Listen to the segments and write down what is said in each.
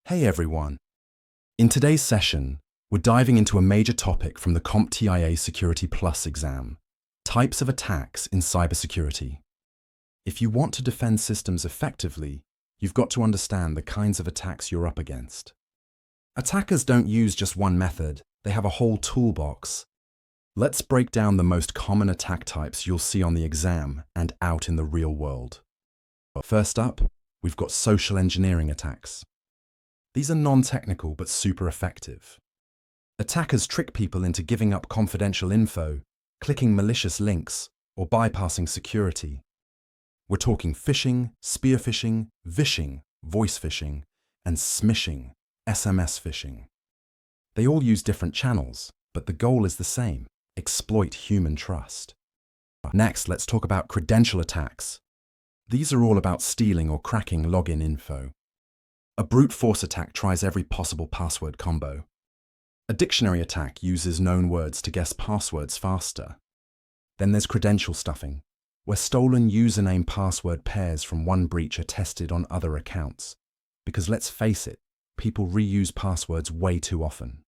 Hey everyone! In today's session, we're diving into a major topic from the CompTIA Security Plus exam: types of attacks in cybersecurity. If you want to defend systems effectively, you've got to understand the kinds of attacks you're up against. Attackers don't use just one method, they have a whole toolbox. Let's break down the most common attack types you'll see on the exam and out in the real world. First up, we've got social engineering attacks. These are non-technical but super effective. Attackers trick people into giving up confidential info, clicking malicious links, or bypassing security. We're talking phishing, spear phishing, vishing, voice phishing, and smishing, SMS phishing. They all use different channels, but the goal is the same: exploit human trust. Next, let's talk about credential attacks. These are all about stealing or cracking login info. A brute force attack tries every possible password combo. A dictionary attack uses known words to guess passwords faster. Then there's credential stuffing, where stolen username password pairs from one breach are tested on other accounts. Because let's face it, people reuse passwords way too often.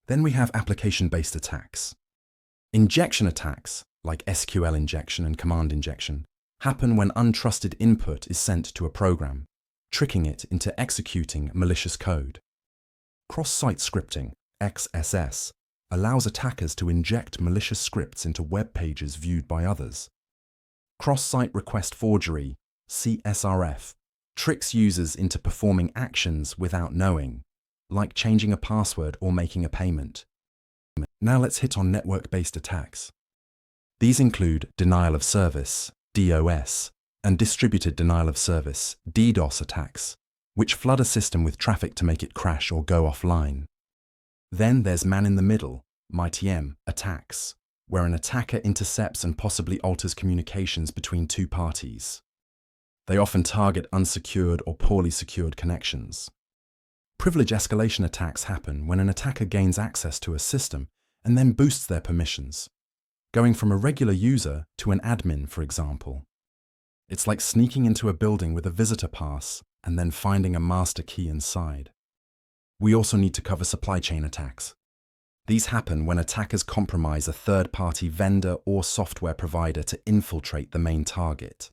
Then we have application-based attacks. Injection attacks, like SQL injection and command injection, happen when untrusted input is sent to a program, tricking it into executing malicious code. Cross-site scripting, XSS, allows attackers to inject malicious scripts into web pages viewed by others. Cross-site request forgery, CSRF, tricks users into performing actions without knowing, like changing a password or making a payment. Now let's hit on network-based attacks. These include denial of service, DOS, and distributed denial of service, DDoS attacks, which flood a system with traffic to make it crash or go offline. Then there's man-in-the-middle, MITM, attacks, where an attacker intercepts and possibly alters communications between two parties. They often target unsecured or poorly secured connections. Privilege escalation attacks happen when an attacker gains access to a system and then boosts their permissions, going from a regular user to an admin, for example. It's like sneaking into a building with a visitor pass and then finding a master key inside. We also need to cover supply chain attacks. These happen when attackers compromise a third-party vendor or software provider to infiltrate the main target.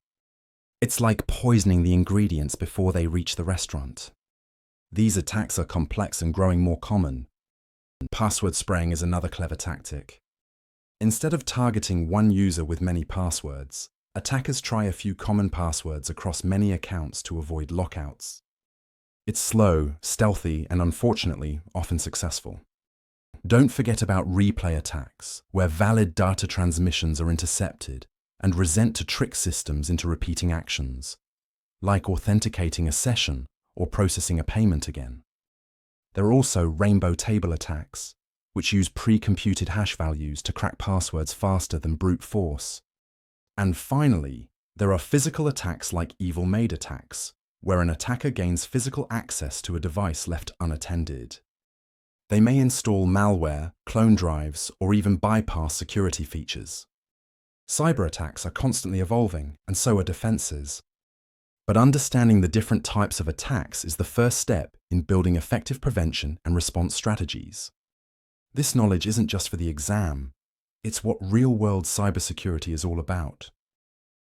It's like poisoning the ingredients before they reach the restaurant. These attacks are complex and growing more common. Password spraying is another clever tactic. Instead of targeting one user with many passwords, attackers try a few common passwords across many accounts to avoid lockouts. It's slow, stealthy, and unfortunately, often successful. Don't forget about replay attacks, where valid data transmissions are intercepted and resent to trick systems into repeating actions, like authenticating a session or processing a payment again. There are also rainbow table attacks, which use pre-computed hash values to crack passwords faster than brute force. And finally, there are physical attacks like Evil Maid attacks, where an attacker gains physical access to a device left unattended. They may install malware, clone drives, or even bypass security features. Cyber attacks are constantly evolving, and so are defenses. But understanding the different types of attacks is the first step in building effective prevention and response strategies. This knowledge isn't just for the exam. It's what real-world cybersecurity is all about.